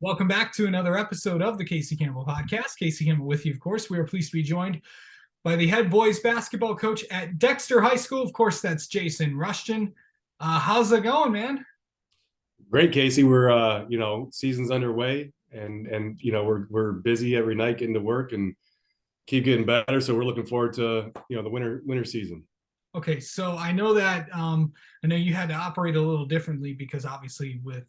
Welcome back to another episode of the Casey Campbell Podcast. Casey Campbell with you, of course. We are pleased to be joined by the head boys basketball coach at Dexter High School. Of course, that's Jason Rushton. How's it going, man? Great, Casey. We're season's underway, and we're busy every night getting to work and keep getting better. So we're looking forward to the winter season. Okay, so I know that I know you had to operate a little differently because obviously with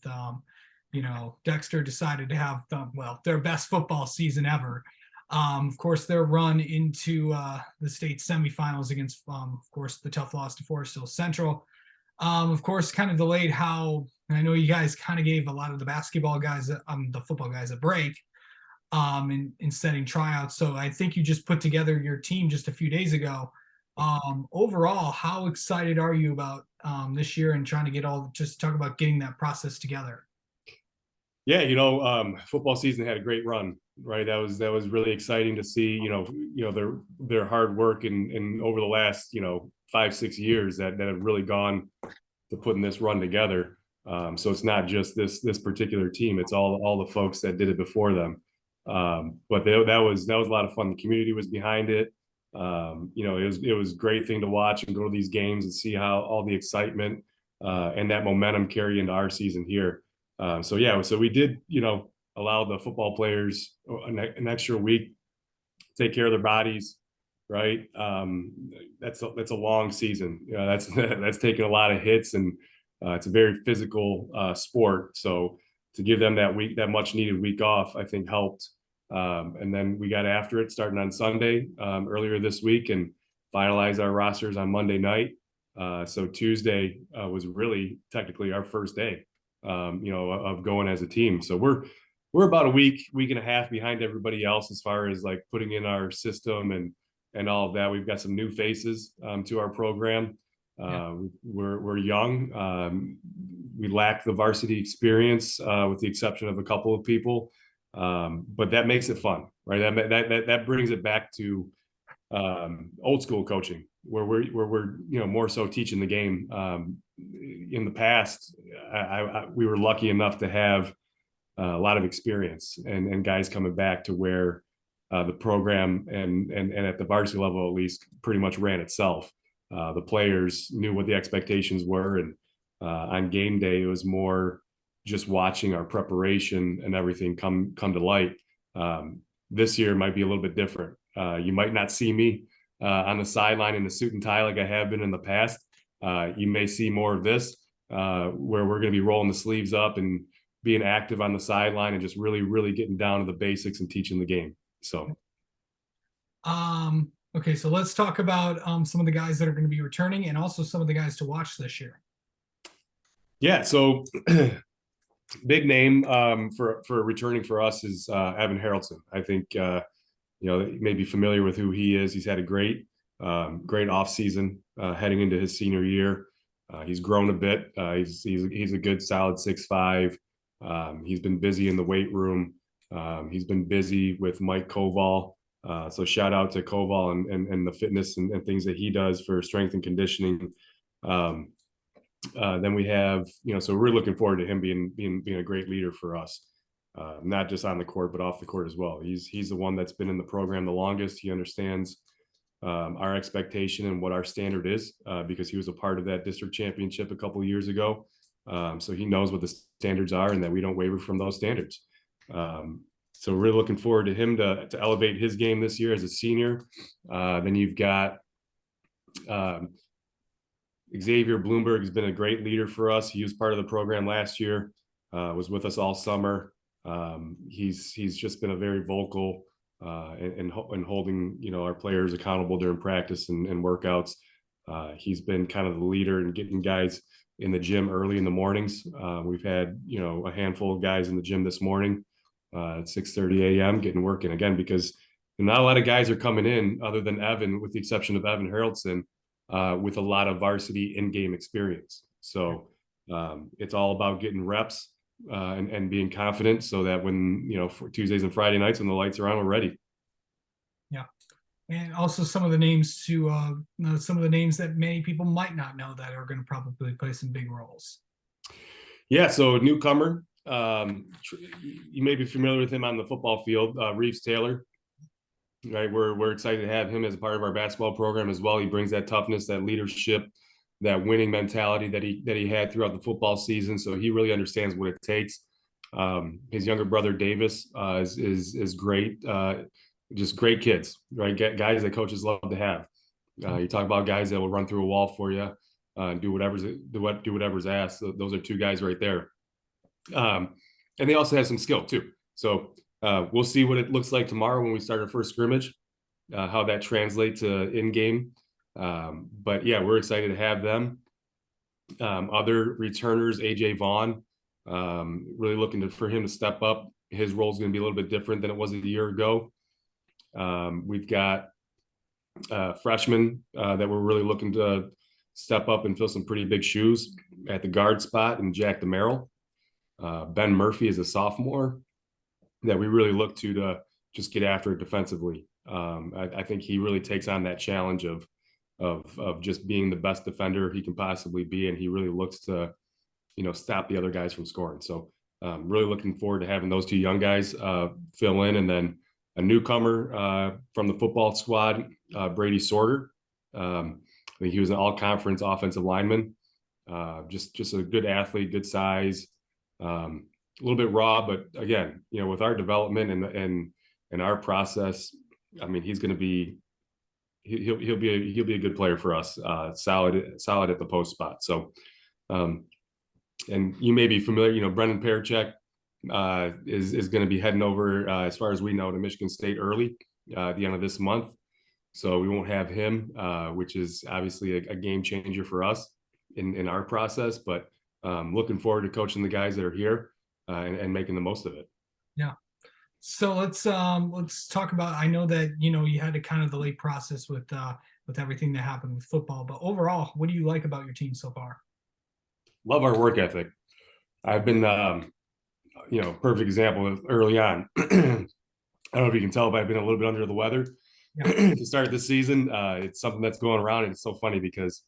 Dexter decided to have their best football season ever. Of course, their run into the state semifinals against, of course, the tough loss to Forest Hill Central. Of course, kind of delayed how I know you guys kind of gave a lot of the basketball guys, the football guys, a break in setting tryouts. So I think you just put together your team just a few days ago. Overall, how excited are you about this year and trying to just talk about getting that process together? Yeah, football season had a great run, right? That was really exciting to see. Their hard work and over the last 5-6 years that have really gone to putting this run together. So it's not just this particular team; it's all the folks that did it before them. But that was a lot of fun. The community was behind it. It was a great thing to watch and go to these games and see how all the excitement and that momentum carry into our season here. So we did allow the football players an extra week to take care of their bodies, right? That's a long season. That's taking a lot of hits, and it's a very physical sport. So to give them that much needed week off, I think helped. And then we got after it starting on Sunday earlier this week and finalized our rosters on Monday night. So Tuesday was really technically our first day, of going as a team. So we're about a week and a half behind everybody else as far as like putting in our system and all of that. We've got some new faces to our program. We're young. We lack the varsity experience with the exception of a couple of people. But that makes it fun, right? That brings it back to old school coaching, where we're more so teaching the game. In the past, we were lucky enough to have a lot of experience and guys coming back to where the program and at the varsity level at least pretty much ran itself. The players knew what the expectations were, and on game day it was more just watching our preparation and everything come to light. This year might be a little bit different. You might not see me on the sideline in a suit and tie like I have been in the past. You may see more of this where we're going to be rolling the sleeves up and being active on the sideline and just really, really getting down to the basics and teaching the game. So, okay, so let's talk about some of the guys that are going to be returning and also some of the guys to watch this year. Yeah, so big name for returning for us is Evan Harrelson. I think you may be familiar with who he is. He's had a great off season heading into his senior year. He's grown a bit. He's a good solid 6'5". He's been busy in the weight room. He's been busy with Mike Koval. So shout out to Koval and the fitness and things that he does for strength and conditioning. Then we have, so we're looking forward to him being a great leader for us, not just on the court, but off the court as well. He's the one that's been in the program the longest. He understands our expectation and what our standard is because he was a part of that district championship a couple of years ago. So he knows what the standards are and that we don't waver from those standards. So we're really looking forward to him to elevate his game this year as a senior. Then you've got Xavier Bloomberg has been a great leader for us. He was part of the program last year, was with us all summer. He's just been a very vocal and holding our players accountable during practice and workouts. He's been kind of the leader in getting guys in the gym early in the mornings. We've had a handful of guys in the gym this morning at 6:30 a.m. getting working again because not a lot of guys are coming in other than Evan, with the exception of Evan Harrelson, with a lot of varsity in-game experience. So it's all about getting reps and being confident so that when, for Tuesdays and Friday nights when the lights are on, we're ready. Yeah. And also some of the names that many people might not know that are going to probably play some big roles. Yeah. So newcomer, You may be familiar with him on the football field, Reeves Taylor. Right, we're excited to have him as a part of our basketball program as well. He brings that toughness, that leadership, that winning mentality that he had throughout the football season. So he really understands what it takes. His younger brother Davis is great, just great kids, right? Guys that coaches love to have. You talk about guys that will run through a wall for you, do whatever's asked. So those are two guys right there, and they also have some skill too. So we'll see what it looks like tomorrow when we start our first scrimmage, how that translates to in game. But yeah, we're excited to have them. Other returners, AJ Vaughn, really looking for him to step up. His role is going to be a little bit different than it was a year ago. We've got freshmen that we're really looking to step up and fill some pretty big shoes at the guard spot, and Jack DeMerrill. Ben Murphy is a sophomore that we really look to just get after it defensively. I think he really takes on that challenge of just being the best defender he can possibly be, and he really looks to stop the other guys from scoring. So really looking forward to having those two young guys fill in, and then a newcomer from the football squad, Brady Sorter. I think he was an all-conference offensive lineman. Just a good athlete, good size. A little bit raw, but again, with our development and our process, I mean, he's going to be he'll be a good player for us. Solid at the post spot. So, and you may be familiar, Brendan Parachek is going to be heading over, as far as we know, to Michigan State early at the end of this month. So we won't have him, which is obviously a game changer for us in our process. But looking forward to coaching the guys that are here and making the most of it. Yeah. So let's talk about. I know that you had to kind of the late process with everything that happened with football, but overall, what do you like about your team so far? Love our work ethic. I've been, perfect example of early on. I don't know if you can tell, but I've been a little bit under the weather to start this season. It's something that's going around, and it's so funny because,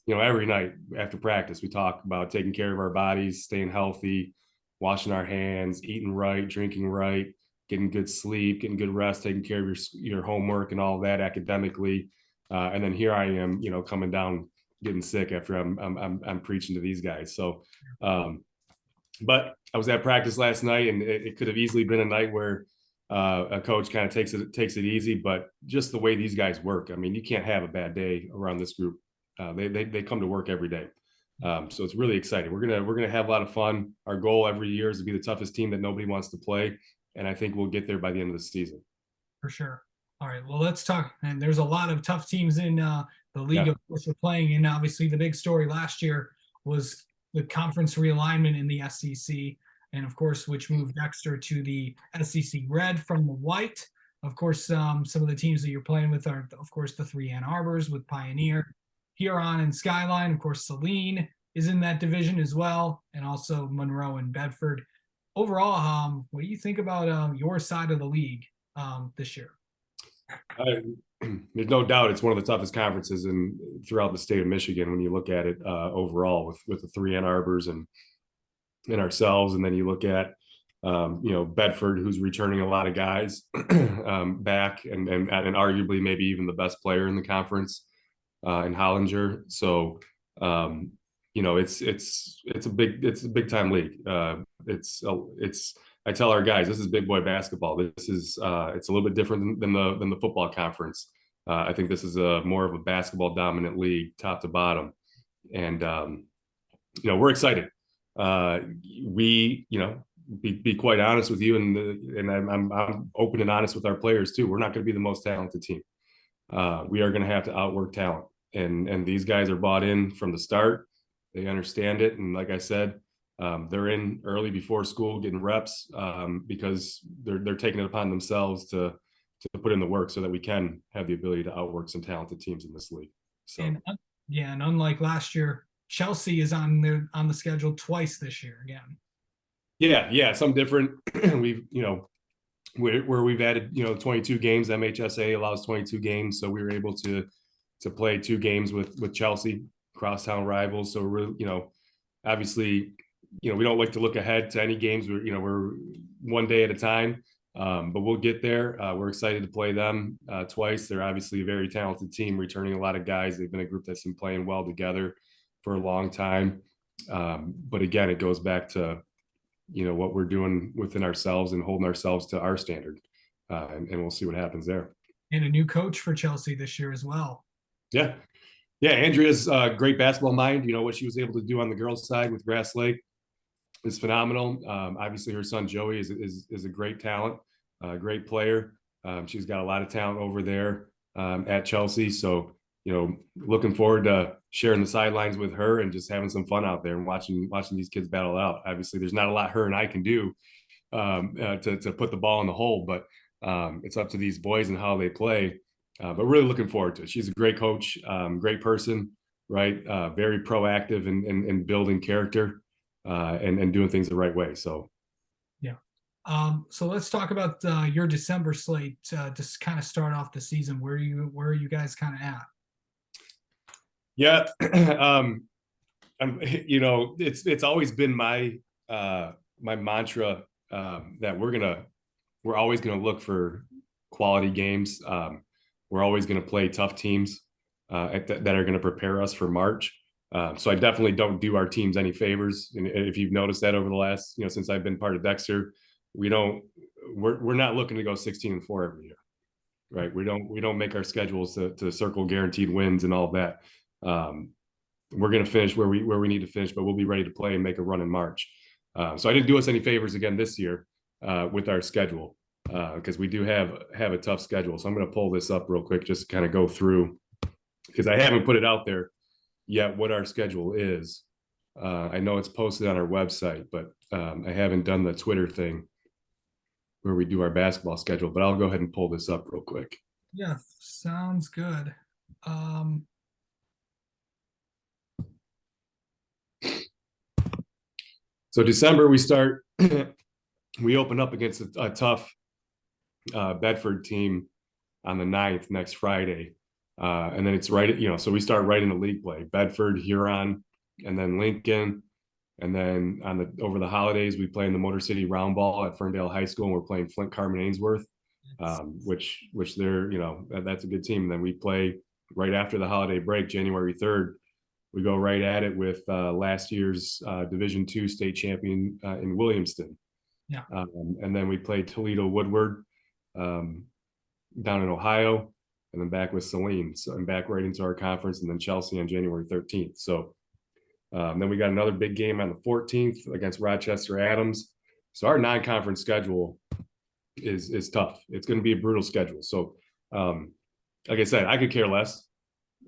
every night after practice, we talk about taking care of our bodies, staying healthy, washing our hands, eating right, drinking right, getting good sleep, getting good rest, taking care of your homework and all of that academically. And then here I am, coming down, getting sick after I'm preaching to these guys. So, but I was at practice last night, and it could have easily been a night where a coach kind of takes it easy, but just the way these guys work, I mean, you can't have a bad day around this group. They come to work every day. So it's really exciting. We're gonna have a lot of fun. Our goal every year is to be the toughest team that nobody wants to play, and I think we'll get there by the end of the season. For sure. All right. Well, let's talk. And there's a lot of tough teams in the league, of course, we're playing in. Obviously, the big story last year was the conference realignment in the SEC, and of course, which moved Dexter to the SEC red from the white. Of course, some of the teams that you're playing with are, of course, the three Ann Arbors with Pioneer, Huron, and Skyline. Of course, Saline is in that division as well, and also Monroe and Bedford. Overall, what do you think about your side of the league this year? There's no doubt it's one of the toughest conferences throughout the state of Michigan when you look at it overall with the three Ann Arbors and ourselves, and then you look at Bedford, who's returning a lot of guys back, and arguably maybe even the best player in the conference in Hollinger. So it's a big time league. I tell our guys, this is big boy basketball. This is it's a little bit different than the football conference. I think this is more of a basketball dominant league, top to bottom, and we're excited. We be quite honest with you, and I'm open and honest with our players too. We're not going to be the most talented team. We are going to have to outwork talent, and these guys are bought in from the start. They understand it, and like I said, they're in early before school getting reps because they're taking it upon themselves to put in the work so that we can have the ability to outwork some talented teams in this league. So and unlike last year, Chelsea is on the schedule twice this year again. Yeah, some different. We've where we've added 22 games. MHSA allows 22 games, so we were able to play 2 games with Chelsea, crosstown rivals. So we're obviously we don't like to look ahead to any games. We're one day at a time, but we'll get there. We're excited to play them twice. They're obviously a very talented team, returning a lot of guys. They've been a group that's been playing well together for a long time. But again, it goes back to what we're doing within ourselves and holding ourselves to our standard, and we'll see what happens there. And a new coach for Chelsea this year as well. Yeah, yeah. Andrea's great basketball mind. What she was able to do on the girls' side with Grass Lake is phenomenal. Obviously, her son Joey is a great talent, great player. She's got a lot of talent over there at Chelsea. So looking forward to sharing the sidelines with her and just having some fun out there and watching these kids battle out. Obviously, there's not a lot her and I can do to put the ball in the hole, but it's up to these boys and how they play. But really looking forward to it. She's a great coach, great person, right? Very proactive in building character and doing things the right way. So, yeah. So let's talk about your December slate to kind of start off the season. Where are you guys kind of at? Yeah, it's always been my my mantra that we're always gonna look for quality games. We're always gonna play tough teams that are gonna prepare us for March. So I definitely don't do our teams any favors. And if you've noticed that over the last, since I've been part of Dexter, we're not looking to go 16-4 every year, right? We don't make our schedules to circle guaranteed wins and all of that. We're going to finish where we need to finish, but we'll be ready to play and make a run in March. So I didn't do us any favors again this year with our schedule because we do have a tough schedule. So I'm going to pull this up real quick, just to kind of go through, because I haven't put it out there yet what our schedule is. I know it's posted on our website, but I haven't done the Twitter thing where we do our basketball schedule, but I'll go ahead and pull this up real quick. Yeah, sounds good. So December, we open up against a tough Bedford team on the 9th next Friday. And then it's right, so we start right into league play, Bedford, Huron, and then Lincoln. And then over the holidays, we play in the Motor City Round Ball at Ferndale High School, and we're playing Flint Carmen Ainsworth, which they're, that's a good team. And then we play right after the holiday break, January 3rd. We go right at it with last year's Division II state champion in Williamston. Yeah. And then we play Toledo Woodward down in Ohio, and then back with Saline. So I'm back right into our conference, and then Chelsea on January 13th. So then we got another big game on the 14th against Rochester Adams. So our non-conference schedule is tough. It's going to be a brutal schedule. So like I said, I could care less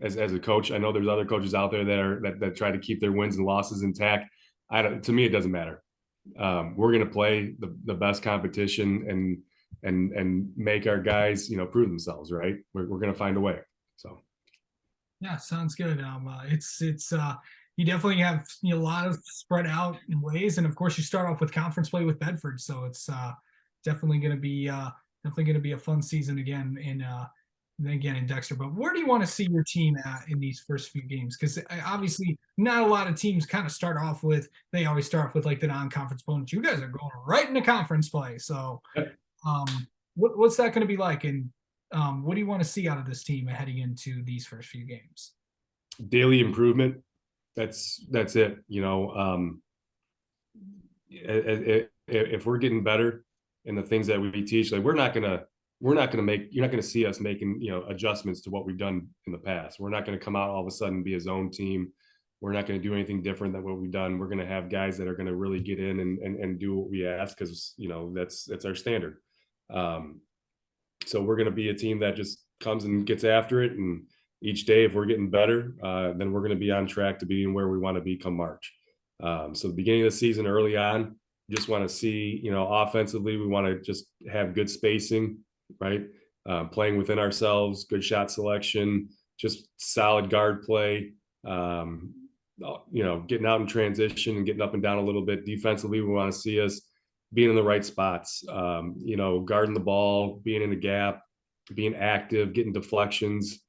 as a coach. I know there's other coaches out there that try to keep their wins and losses intact. To me, it doesn't matter. We're going to play the best competition and make our guys, prove themselves, right? We're going to find a way. So. Yeah, sounds good. It's you definitely have a lot of spread out in ways, and of course you start off with conference play with Bedford, so it's definitely going to be a fun season again in Dexter. But where do you want to see your team at in these first few games? Because obviously not a lot of teams kind of they always start off with like the non-conference opponents. You guys are going right into conference play, so what's that going to be like, and what do you want to see out of this team heading into these first few games? Daily improvement. That's it. If we're getting better in the things that we teach, like you're not gonna see us making adjustments to what we've done in the past. We're not gonna come out all of a sudden and be a zone team. We're not gonna do anything different than what we've done. We're gonna have guys that are gonna really get in and do what we ask, because that's our standard. So we're gonna be a team that just comes and gets after it, and each day, if we're getting better, then we're going to be on track to being where we want to be come March. So the beginning of the season, early on, just want to see, offensively, we want to just have good spacing, right? Playing within ourselves, good shot selection, just solid guard play, getting out in transition and getting up and down a little bit. Defensively, we want to see us being in the right spots, guarding the ball, being in the gap, being active, getting deflections,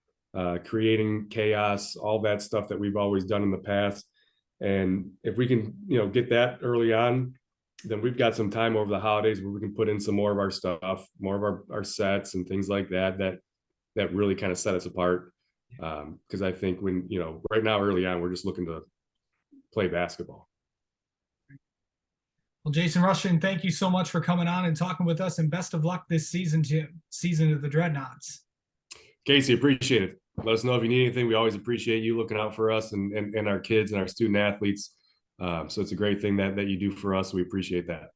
creating chaos, all that stuff that we've always done in the past. And if we can, get that early on, then we've got some time over the holidays where we can put in some more of our stuff, more of our sets and things like that really kind of set us apart. Because I think when, right now early on, we're just looking to play basketball. Well, Jason Rushton, thank you so much for coming on and talking with us, and best of luck this season of the Dreadnaughts. Casey, appreciate it. Let us know if you need anything. We always appreciate you looking out for us and our kids and our student athletes. So it's a great thing that you do for us. We appreciate that.